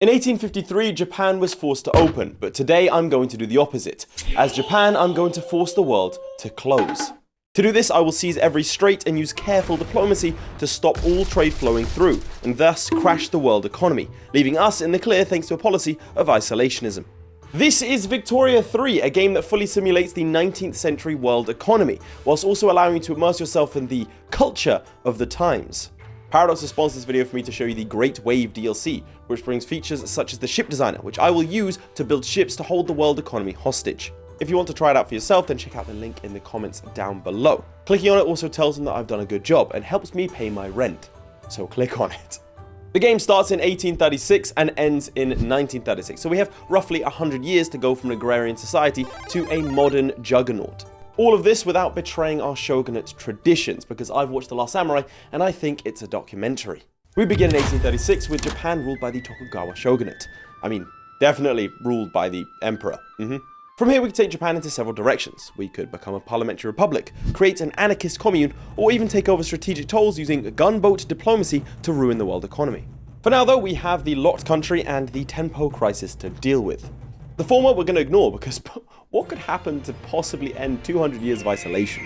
In 1853, Japan was forced to open, but today I'm going to do the opposite. As Japan, I'm going to force the world to close. To do this, I will seize every strait and use careful diplomacy to stop all trade flowing through, and thus crash the world economy, leaving us in the clear thanks to a policy of isolationism. This is Victoria 3, a game that fully simulates the 19th century world economy, whilst also allowing you to immerse yourself in the culture of the times. Paradox has sponsored this video for me to show you the Great Wave DLC, which brings features such as the ship designer, which I will use to build ships to hold the world economy hostage. If you want to try it out for yourself, then check out the link in the comments down below. Clicking on it also tells them that I've done a good job and helps me pay my rent, so click on it. The game starts in 1836 and ends in 1936, so we have roughly 100 years to go from an agrarian society to a modern juggernaut. All of this without betraying our shogunate traditions, because I've watched The Last Samurai and I think it's a documentary. We begin in 1836 with Japan ruled by the Tokugawa shogunate. I mean, definitely ruled by the emperor. From here we could take Japan into several directions. We could become a parliamentary republic, create an anarchist commune, or even take over strategic tolls using gunboat diplomacy to ruin the world economy. For now though, we have the locked country and the Tenpo crisis to deal with. The former we're going to ignore because what could happen to possibly end 200 years of isolation?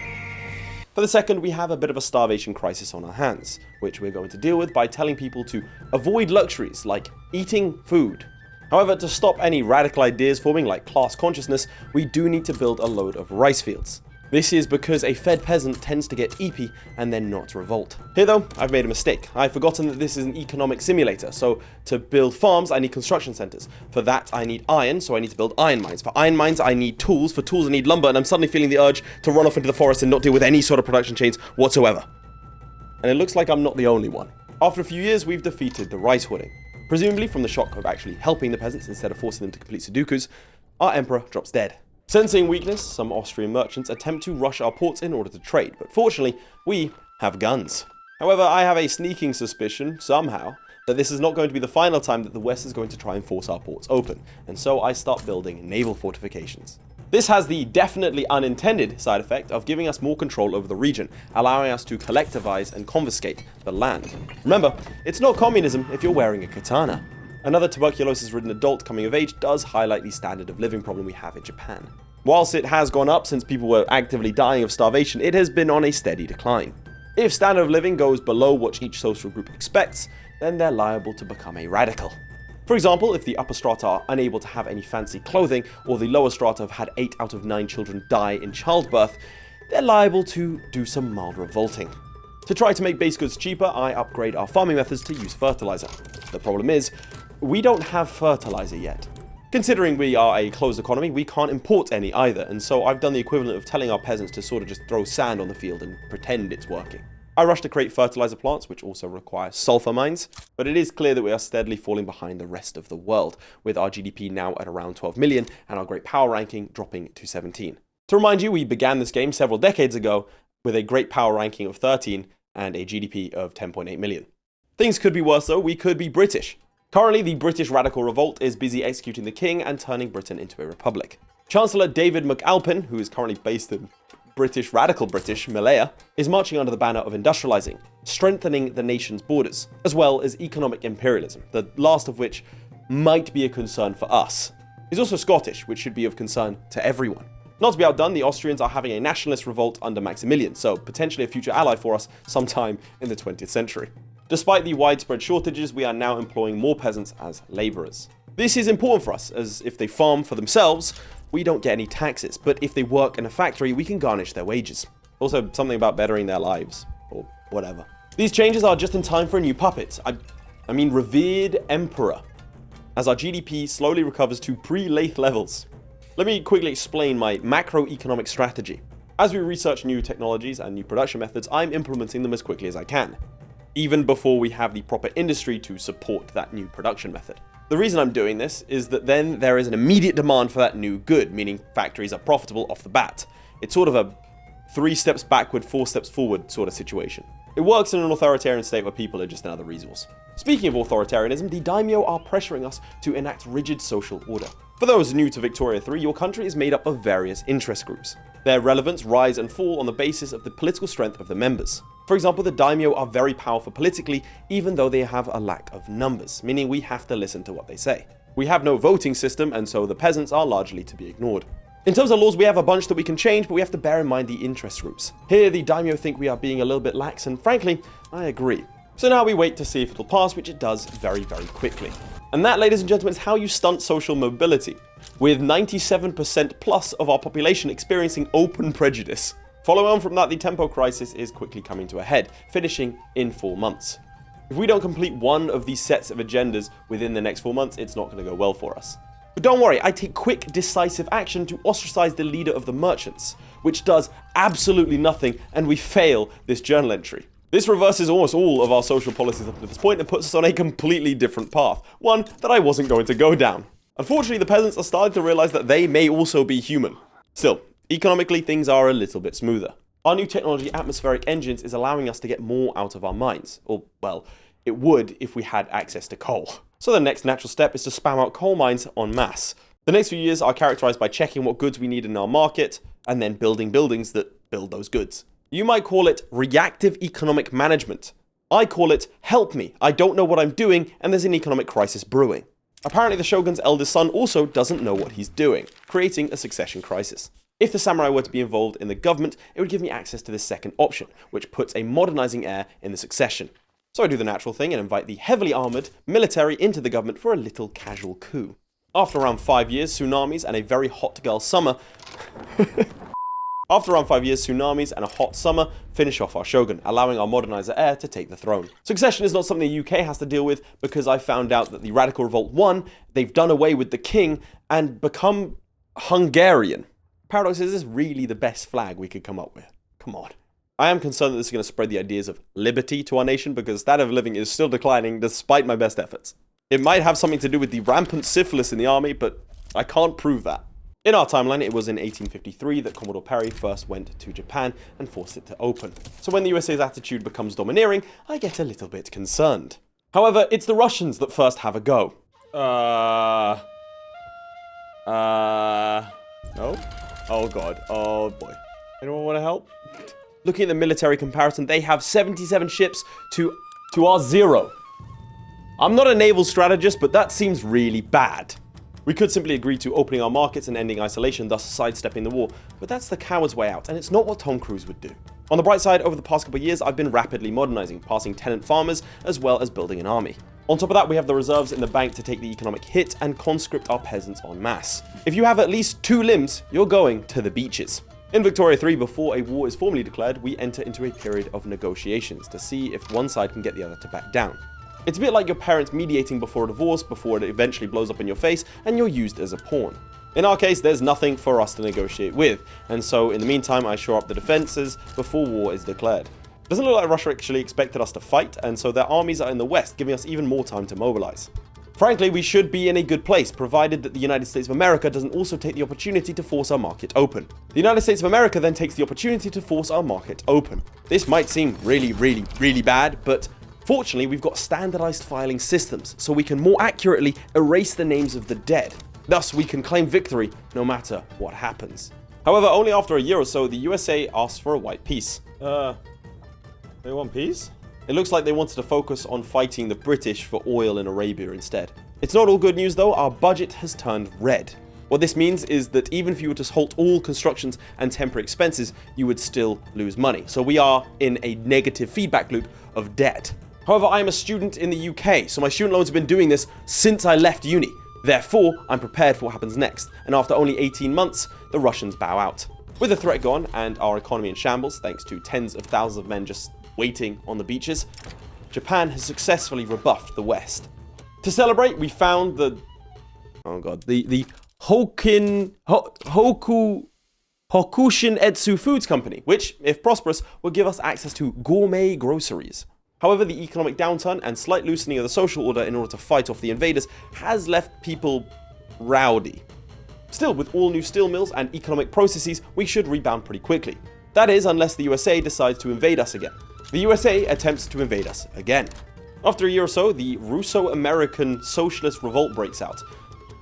For the second, we have a bit of a starvation crisis on our hands, which we're going to deal with by telling people to avoid luxuries like eating food. However, to stop any radical ideas forming like class consciousness, we do need to build a load of rice fields. This is because a fed peasant tends to get eepy and then not revolt. Here though, I've made a mistake. I've forgotten that this is an economic simulator, so to build farms I need construction centers. For that I need iron, so I need to build iron mines. For iron mines I need tools, for tools I need lumber, and I'm suddenly feeling the urge to run off into the forest and not deal with any sort of production chains whatsoever. And it looks like I'm not the only one. After a few years we've defeated the rice hoarding. Presumably from the shock of actually helping the peasants instead of forcing them to complete Sudokus, our emperor drops dead. Sensing weakness, some Austrian merchants attempt to rush our ports in order to trade, but fortunately, we have guns. However, I have a sneaking suspicion, somehow, that this is not going to be the final time that the West is going to try and force our ports open, and so I start building naval fortifications. This has the definitely unintended side effect of giving us more control over the region, allowing us to collectivize and confiscate the land. Remember, it's not communism if you're wearing a katana. Another tuberculosis-ridden adult coming of age does highlight the standard of living problem we have in Japan. Whilst it has gone up since people were actively dying of starvation, it has been on a steady decline. If standard of living goes below what each social group expects, then they're liable to become a radical. For example, if the upper strata are unable to have any fancy clothing, or the lower strata have had 8 out of 9 children die in childbirth, they're liable to do some mild revolting. To try to make base goods cheaper, I upgrade our farming methods to use fertilizer. The problem is, we don't have fertilizer yet. Considering we are a closed economy, we can't import any either, and so I've done the equivalent of telling our peasants to sort of just throw sand on the field and pretend it's working. I rush to create fertilizer plants, which also require sulfur mines, but it is clear that we are steadily falling behind the rest of the world, with our GDP now at around 12 million and our great power ranking dropping to 17. To remind you, we began this game several decades ago with a great power ranking of 13 and a GDP of 10.8 million. Things could be worse though, we could be British. Currently, the British Radical Revolt is busy executing the king and turning Britain into a republic. Chancellor David McAlpin, who is currently based in Radical British, Malaya, is marching under the banner of industrializing, strengthening the nation's borders, as well as economic imperialism, the last of which might be a concern for us. He's also Scottish, which should be of concern to everyone. Not to be outdone, the Austrians are having a nationalist revolt under Maximilian, so potentially a future ally for us sometime in the 20th century. Despite the widespread shortages, we are now employing more peasants as laborers. This is important for us, as if they farm for themselves, we don't get any taxes, but if they work in a factory, we can garnish their wages. Also, something about bettering their lives, or whatever. These changes are just in time for a new puppet. I mean revered emperor, as our GDP slowly recovers to pre-Laith levels. Let me quickly explain my macroeconomic strategy. As we research new technologies and new production methods, I'm implementing them as quickly as I can, even before we have the proper industry to support that new production method. The reason I'm doing this is that then there is an immediate demand for that new good, meaning factories are profitable off the bat. It's sort of a 3 steps backward, 4 steps forward sort of situation. It works in an authoritarian state where people are just another resource. Speaking of authoritarianism, the daimyo are pressuring us to enact rigid social order. For those new to Victoria 3, your country is made up of various interest groups. Their relevance rise and fall on the basis of the political strength of the members. For example, the daimyo are very powerful politically, even though they have a lack of numbers, meaning we have to listen to what they say. We have no voting system, and so the peasants are largely to be ignored. In terms of laws, we have a bunch that we can change, but we have to bear in mind the interest groups. Here, the daimyo think we are being a little bit lax, and frankly, I agree. So now we wait to see if it'll pass, which it does very, very quickly. And that, ladies and gentlemen, is how you stunt social mobility, with 97% plus of our population experiencing open prejudice. Following on from that, the tempo crisis is quickly coming to a head, finishing in 4 months. If we don't complete one of these sets of agendas within the next 4 months, it's not going to go well for us. But don't worry, I take quick, decisive action to ostracize the leader of the merchants, which does absolutely nothing, and we fail this journal entry. This reverses almost all of our social policies up to this point and puts us on a completely different path, one that I wasn't going to go down. Unfortunately, the peasants are starting to realize that they may also be human. Still, economically, things are a little bit smoother. Our new technology, atmospheric engines, is allowing us to get more out of our mines. Or, well, it would if we had access to coal. So the next natural step is to spam out coal mines en masse. The next few years are characterized by checking what goods we need in our market, and then building buildings that build those goods. You might call it reactive economic management. I call it, help me, I don't know what I'm doing, and there's an economic crisis brewing. Apparently the shogun's eldest son also doesn't know what he's doing, creating a succession crisis. If the samurai were to be involved in the government, it would give me access to this second option, which puts a modernizing heir in the succession. So I do the natural thing and invite the heavily armored military into the government for a little casual coup. After around 5 years, tsunamis and a very hot girl summer... After around 5 years, tsunamis and a hot summer finish off our shogun, allowing our modernizer heir to take the throne. Succession is not something the UK has to deal with because I found out that the Radical Revolt won, they've done away with the king, and become Hungarian. Paradox, is this really the best flag we could come up with? Come on. I am concerned that this is going to spread the ideas of liberty to our nation because standard of living is still declining despite my best efforts. It might have something to do with the rampant syphilis in the army, but I can't prove that. In our timeline, it was in 1853 that Commodore Perry first went to Japan and forced it to open. So when the USA's attitude becomes domineering, I get a little bit concerned. However, it's the Russians that first have a go. No? Oh god, oh boy. Anyone want to help? Looking at the military comparison, they have 77 ships to our 0. I'm not a naval strategist, but that seems really bad. We could simply agree to opening our markets and ending isolation, thus sidestepping the war, but that's the coward's way out, and it's not what Tom Cruise would do. On the bright side, over the past couple of years, I've been rapidly modernizing, passing tenant farmers, as well as building an army. On top of that, we have the reserves in the bank to take the economic hit and conscript our peasants en masse. If you have at least 2 limbs, you're going to the beaches. In Victoria 3, before a war is formally declared, we enter into a period of negotiations to see if one side can get the other to back down. It's a bit like your parents mediating before a divorce before it eventually blows up in your face and you're used as a pawn. In our case, there's nothing for us to negotiate with, and so in the meantime I shore up the defenses before war is declared. It doesn't look like Russia actually expected us to fight, and so their armies are in the west, giving us even more time to mobilize. Frankly, we should be in a good place, provided that the United States of America doesn't also take the opportunity to force our market open. The United States of America then takes the opportunity to force our market open. This might seem really bad, but fortunately we've got standardized filing systems, so we can more accurately erase the names of the dead. Thus, we can claim victory no matter what happens. However, only after a year or so, the USA asks for a white peace. They want peace? It looks like they wanted to focus on fighting the British for oil in Arabia instead. It's not all good news though, our budget has turned red. What this means is that even if you were to halt all constructions and temporary expenses, you would still lose money. So we are in a negative feedback loop of debt. However, I am a student in the UK, so my student loans have been doing this since I left uni. Therefore, I'm prepared for what happens next, and after only 18 months, the Russians bow out. With the threat gone and our economy in shambles, thanks to tens of thousands of men just waiting on the beaches, Japan has successfully rebuffed the West. To celebrate, we found the Hokushin Etsu Foods Company, which, if prosperous, will give us access to gourmet groceries. However, the economic downturn and slight loosening of the social order in order to fight off the invaders has left people rowdy. Still, with all new steel mills and economic processes, we should rebound pretty quickly. That is, unless the USA decides to invade us again. The USA attempts to invade us again. After a year or so, the Russo-American Socialist Revolt breaks out.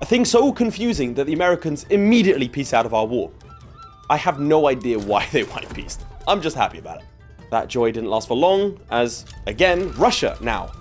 A thing so confusing that the Americans immediately peace out of our war. I have no idea why they white peaced. I'm just happy about it. That joy didn't last for long, as, again, Russia now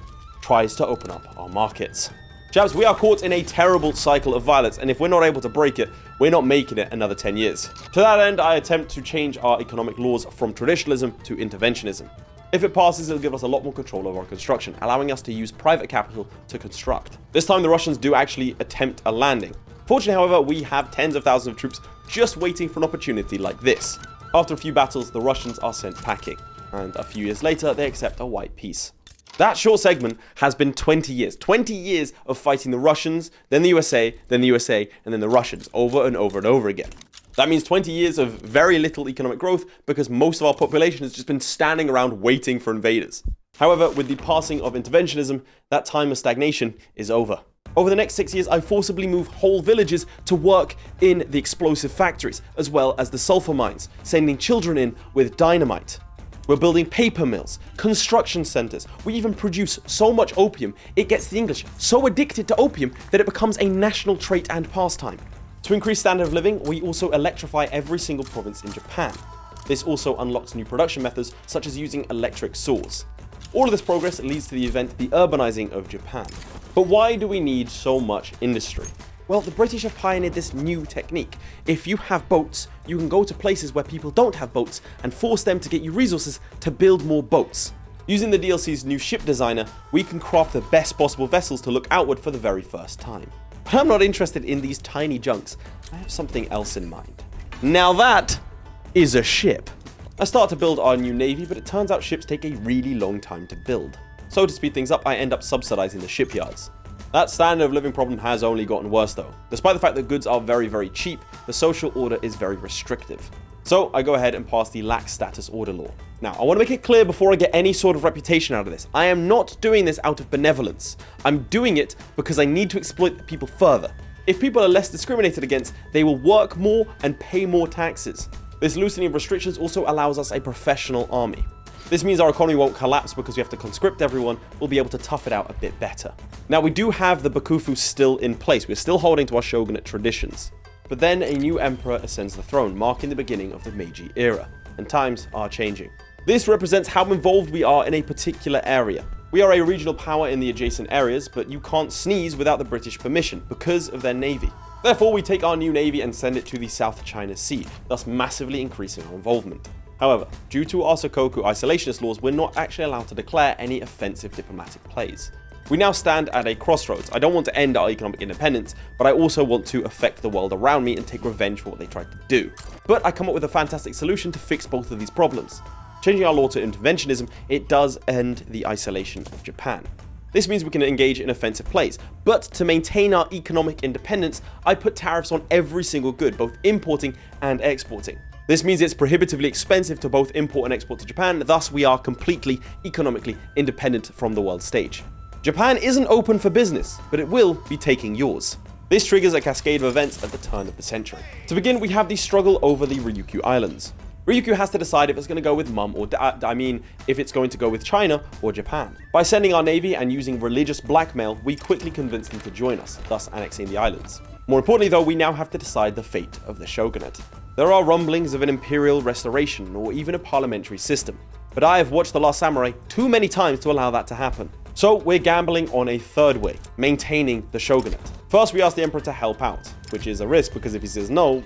tries to open up our markets. Chaps, we are caught in a terrible cycle of violence, and if we're not able to break it, we're not making it another 10 years. To that end, I attempt to change our economic laws from traditionalism to interventionism. If it passes, it'll give us a lot more control over our construction, allowing us to use private capital to construct. This time, the Russians do actually attempt a landing. Fortunately, however, we have tens of thousands of troops just waiting for an opportunity like this. After a few battles, the Russians are sent packing, and a few years later, they accept a white peace. That short segment has been 20 years. 20 years of fighting the Russians, then the USA, then the USA, and then the Russians, over and over and over again. That means 20 years of very little economic growth because most of our population has just been standing around waiting for invaders. However, with the passing of interventionism, that time of stagnation is over. Over the next 6 years, I forcibly move whole villages to work in the explosive factories, as well as the sulfur mines, sending children in with dynamite. We're building paper mills, construction centers. We even produce so much opium, it gets the English so addicted to opium that it becomes a national trait and pastime. To increase standard of living, we also electrify every single province in Japan. This also unlocks new production methods, such as using electric saws. All of this progress leads to the event, the urbanizing of Japan. But why do we need so much industry? Well, the British have pioneered this new technique. If you have boats, you can go to places where people don't have boats and force them to get you resources to build more boats. Using the DLC's new ship designer, we can craft the best possible vessels to look outward for the very first time. But I'm not interested in these tiny junks. I have something else in mind. Now that is a ship. I start to build our new navy, but it turns out ships take a really long time to build. So to speed things up, I end up subsidizing the shipyards. That standard of living problem has only gotten worse though. Despite the fact that goods are very, very cheap, the social order is very restrictive. So I go ahead and pass the lax status order law. Now, I want to make it clear before I get any sort of reputation out of this, I am not doing this out of benevolence. I'm doing it because I need to exploit the people further. If people are less discriminated against, they will work more and pay more taxes. This loosening of restrictions also allows us a professional army. This means our economy won't collapse because we have to conscript everyone. We'll be able to tough it out a bit better. Now, we do have the Bakufu still in place. We're still holding to our shogunate traditions. But then a new emperor ascends the throne, marking the beginning of the Meiji era. And times are changing. This represents how involved we are in a particular area. We are a regional power in the adjacent areas, but you can't sneeze without the British permission because of their navy. Therefore, we take our new navy and send it to the South China Sea, thus massively increasing our involvement. However, due to our Sokoku isolationist laws, we're not actually allowed to declare any offensive diplomatic plays. We now stand at a crossroads. I don't want to end our economic independence, but I also want to affect the world around me and take revenge for what they tried to do. But I come up with a fantastic solution to fix both of these problems. Changing our law to interventionism, it does end the isolation of Japan. This means we can engage in offensive plays, but to maintain our economic independence, I put tariffs on every single good, both importing and exporting. This means it's prohibitively expensive to both import and export to Japan, thus we are completely economically independent from the world stage. Japan isn't open for business, but it will be taking yours. This triggers a cascade of events at the turn of the century. To begin, we have the struggle over the Ryukyu Islands. Ryukyu has to decide if it's going to go with Mum or if it's going to go with China or Japan. By sending our navy and using religious blackmail, we quickly convince them to join us, thus annexing the islands. More importantly though, we now have to decide the fate of the shogunate. There are rumblings of an imperial restoration or even a parliamentary system, but I have watched The Last Samurai too many times to allow that to happen. So we're gambling on a third way, maintaining the shogunate. First, we ask the emperor to help out, which is a risk because if he says no,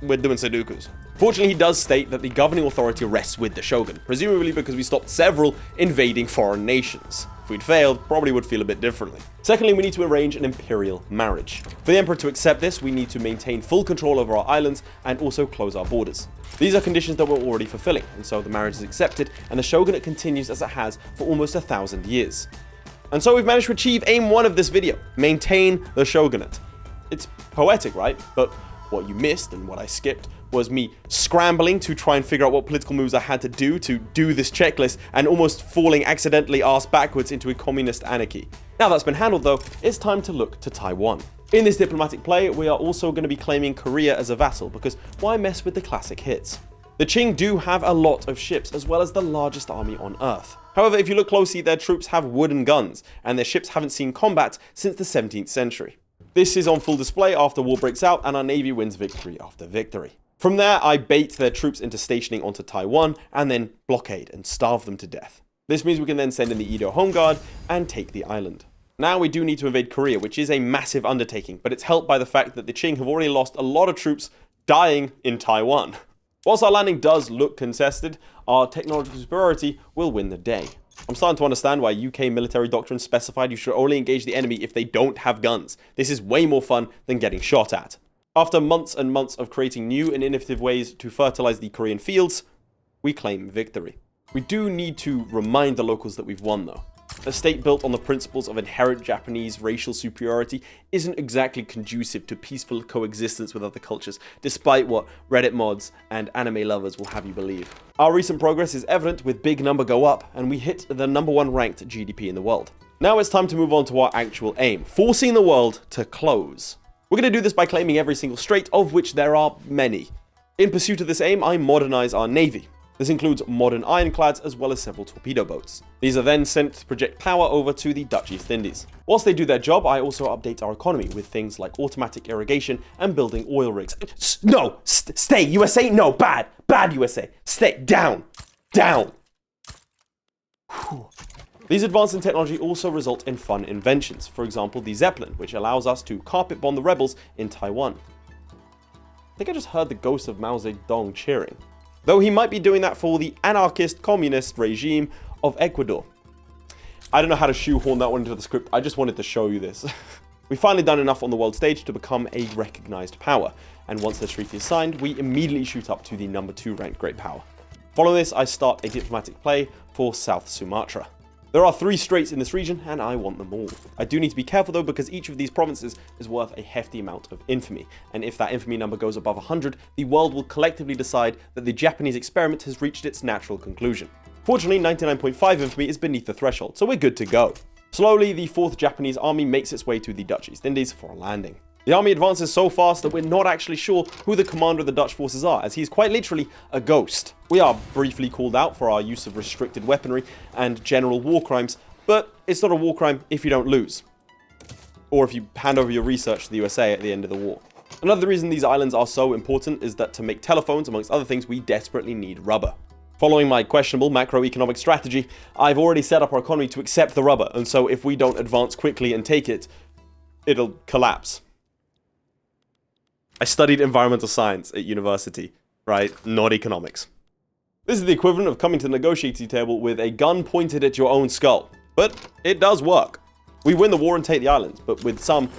we're doing Sudokus. Fortunately, he does state that the governing authority rests with the shogun, presumably because we stopped several invading foreign nations. If we'd failed, probably would feel a bit differently. Secondly, we need to arrange an imperial marriage. For the emperor to accept this, we need to maintain full control over our islands and also close our borders. These are conditions that we're already fulfilling, and so the marriage is accepted, and the shogunate continues as it has for almost 1,000 years. And so we've managed to achieve aim 1 of this video, maintain the shogunate. It's poetic, right? But what you missed and what I skipped was me scrambling to try and figure out what political moves I had to do this checklist and almost falling accidentally arse backwards into a communist anarchy. Now that's been handled though, it's time to look to Taiwan. In this diplomatic play, we are also going to be claiming Korea as a vassal because why mess with the classic hits? The Qing do have a lot of ships as well as the largest army on Earth. However, if you look closely, their troops have wooden guns and their ships haven't seen combat since the 17th century. This is on full display after war breaks out and our navy wins victory after victory. From there, I bait their troops into stationing onto Taiwan and then blockade and starve them to death. This means we can then send in the Edo Home Guard and take the island. Now we do need to invade Korea, which is a massive undertaking, but it's helped by the fact that the Qing have already lost a lot of troops dying in Taiwan. Whilst our landing does look contested, our technological superiority will win the day. I'm starting to understand why UK military doctrine specified you should only engage the enemy if they don't have guns. This is way more fun than getting shot at. After months and months of creating new and innovative ways to fertilize the Korean fields, we claim victory. We do need to remind the locals that we've won though. A state built on the principles of inherent Japanese racial superiority isn't exactly conducive to peaceful coexistence with other cultures, despite what Reddit mods and anime lovers will have you believe. Our recent progress is evident with big number go up, and we hit the #1 ranked GDP in the world. Now it's time to move on to our actual aim, forcing the world to close. We're going to do this by claiming every single strait, of which there are many. In pursuit of this aim, I modernize our navy. This includes modern ironclads as well as several torpedo boats. These are then sent to project power over to the Dutch East Indies. Whilst they do their job, I also update our economy with things like automatic irrigation and building oil rigs. No! Stay! USA! No! Bad! Bad USA! Stay! Down! Down! Whew. These advances in technology also result in fun inventions. For example, the Zeppelin, which allows us to carpet bomb the rebels in Taiwan. I think I just heard the ghost of Mao Zedong cheering. Though he might be doing that for the anarchist communist regime of Ecuador. I don't know how to shoehorn that one into the script, I just wanted to show you this. We've finally done enough on the world stage to become a recognized power, and once the treaty is signed, we immediately shoot up to the #2 ranked great power. Following this, I start a diplomatic play for South Sumatra. There are 3 straits in this region, and I want them all. I do need to be careful though, because each of these provinces is worth a hefty amount of infamy, and if that infamy number goes above 100, the world will collectively decide that the Japanese experiment has reached its natural conclusion. Fortunately, 99.5 infamy is beneath the threshold, so we're good to go. Slowly, the 4th Japanese army makes its way to the Dutch East Indies for a landing. The army advances so fast that we're not actually sure who the commander of the Dutch forces are, as he's quite literally a ghost. We are briefly called out for our use of restricted weaponry and general war crimes, but it's not a war crime if you don't lose. Or if you hand over your research to the USA at the end of the war. Another reason these islands are so important is that to make telephones, amongst other things, we desperately need rubber. Following my questionable macroeconomic strategy, I've already set up our economy to accept the rubber, and so if we don't advance quickly and take it, it'll collapse. I studied environmental science at university, right? Not economics. This is the equivalent of coming to the negotiating table with a gun pointed at your own skull. But it does work. We win the war and take the islands, but with some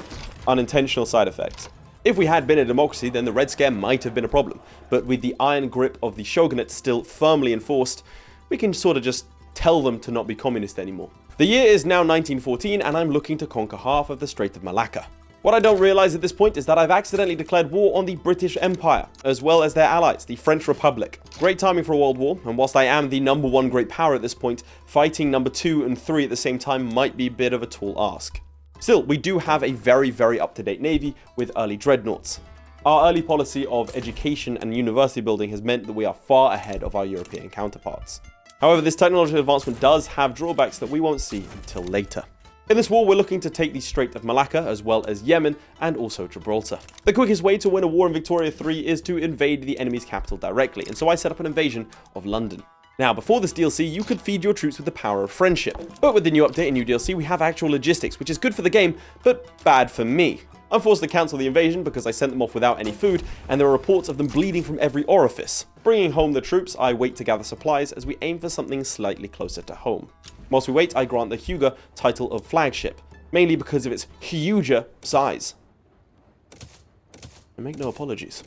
unintentional side effects. If we had been a democracy, then the Red Scare might have been a problem. But with the iron grip of the shogunate still firmly enforced, we can sort of just tell them to not be communist anymore. The year is now 1914, and I'm looking to conquer half of the Strait of Malacca. What I don't realize at this point is that I've accidentally declared war on the British Empire, as well as their allies, the French Republic. Great timing for a world war, and whilst I am the #1 great power at this point, fighting #2 and 3 at the same time might be a bit of a tall ask. Still, we do have a very up-to-date navy with early dreadnoughts. Our early policy of education and university building has meant that we are far ahead of our European counterparts. However, this technological advancement does have drawbacks that we won't see until later. In this war, we're looking to take the Strait of Malacca, as well as Yemen, and also Gibraltar. The quickest way to win a war in Victoria 3 is to invade the enemy's capital directly, and so I set up an invasion of London. Now, before this DLC, you could feed your troops with the power of friendship. But with the new update and new DLC, we have actual logistics, which is good for the game, but bad for me. I'm forced to cancel the invasion because I sent them off without any food, and there are reports of them bleeding from every orifice. Bringing home the troops, I wait to gather supplies as we aim for something slightly closer to home. Whilst we wait, I grant the Huger title of flagship, mainly because of its huger size. I make no apologies.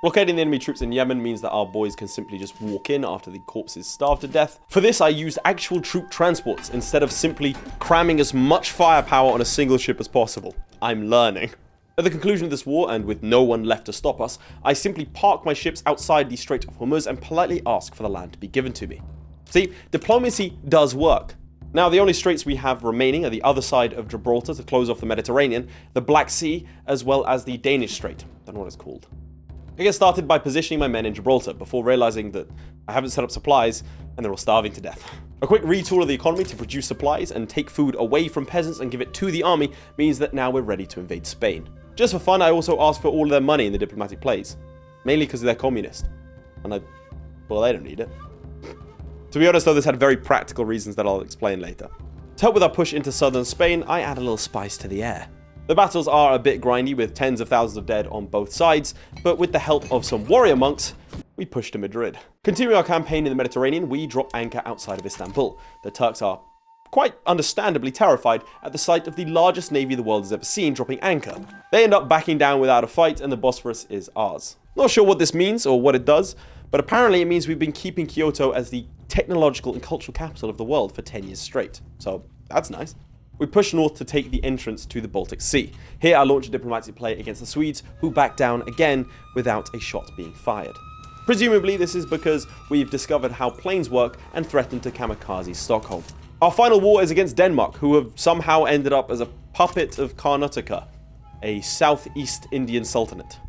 Blockading the enemy troops in Yemen means that our boys can simply just walk in after the corpses starve to death. For this, I used actual troop transports instead of simply cramming as much firepower on a single ship as possible. I'm learning. At the conclusion of this war, and with no one left to stop us, I simply park my ships outside the Strait of Hormuz and politely ask for the land to be given to me. See, diplomacy does work. Now, the only straits we have remaining are the other side of Gibraltar to close off the Mediterranean, the Black Sea, as well as the Danish Strait. I don't know what it's called. I get started by positioning my men in Gibraltar before realizing that I haven't set up supplies and they're all starving to death. A quick retool of the economy to produce supplies and take food away from peasants and give it to the army means that now we're ready to invade Spain. Just for fun, I also asked for all of their money in the diplomatic plays, mainly because they're communist. And well, they don't need it. To be honest though, this had very practical reasons that I'll explain later. To help with our push into southern Spain, I add a little spice to the air. The battles are a bit grindy with tens of thousands of dead on both sides, but with the help of some warrior monks, we push to Madrid. Continuing our campaign in the Mediterranean, we drop anchor outside of Istanbul. The Turks are quite understandably terrified at the sight of the largest navy the world has ever seen dropping anchor. They end up backing down without a fight and the Bosphorus is ours. Not sure what this means or what it does, but apparently it means we've been keeping Kyoto as the technological and cultural capital of the world for 10 years straight. So that's nice. We push north to take the entrance to the Baltic Sea. Here I launch a diplomatic play against the Swedes, who back down again without a shot being fired. Presumably this is because we've discovered how planes work and threatened to kamikaze Stockholm. Our final war is against Denmark, who have somehow ended up as a puppet of Karnataka, a Southeast Indian sultanate.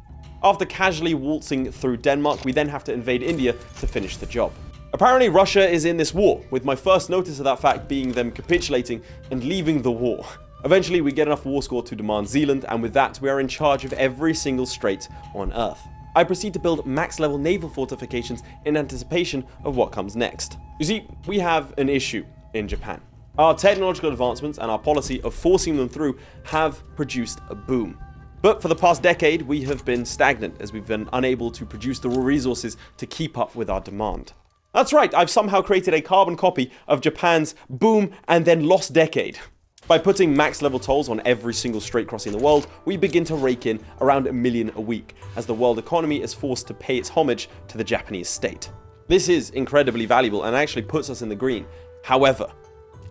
After casually waltzing through Denmark, we then have to invade India to finish the job. Apparently Russia is in this war, with my first notice of that fact being them capitulating and leaving the war. Eventually we get enough war score to demand Zealand, and with that we are in charge of every single strait on Earth. I proceed to build max level naval fortifications in anticipation of what comes next. You see, we have an issue in Japan. Our technological advancements and our policy of forcing them through have produced a boom. But for the past decade, we have been stagnant as we've been unable to produce the raw resources to keep up with our demand. That's right, I've somehow created a carbon copy of Japan's boom and then lost decade. By putting max level tolls on every single strait crossing the world, we begin to rake in around $1 million a week, as the world economy is forced to pay its homage to the Japanese state. This is incredibly valuable and actually puts us in the green. However,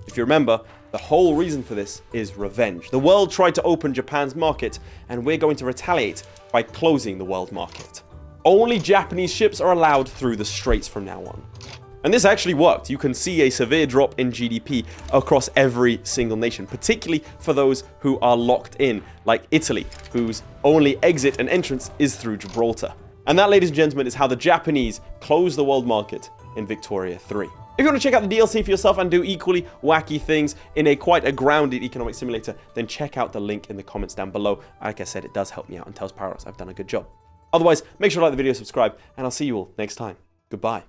if you remember, the whole reason for this is revenge. The world tried to open Japan's market, and we're going to retaliate by closing the world market. Only Japanese ships are allowed through the straits from now on. And this actually worked. You can see a severe drop in GDP across every single nation, particularly for those who are locked in, like Italy, whose only exit and entrance is through Gibraltar. And that, ladies and gentlemen, is how the Japanese closed the world market in Victoria 3. If you want to check out the DLC for yourself and do equally wacky things in quite a grounded economic simulator, then check out the link in the comments down below. Like I said, it does help me out and tells Paradox I've done a good job. Otherwise, make sure to like the video, subscribe, and I'll see you all next time. Goodbye.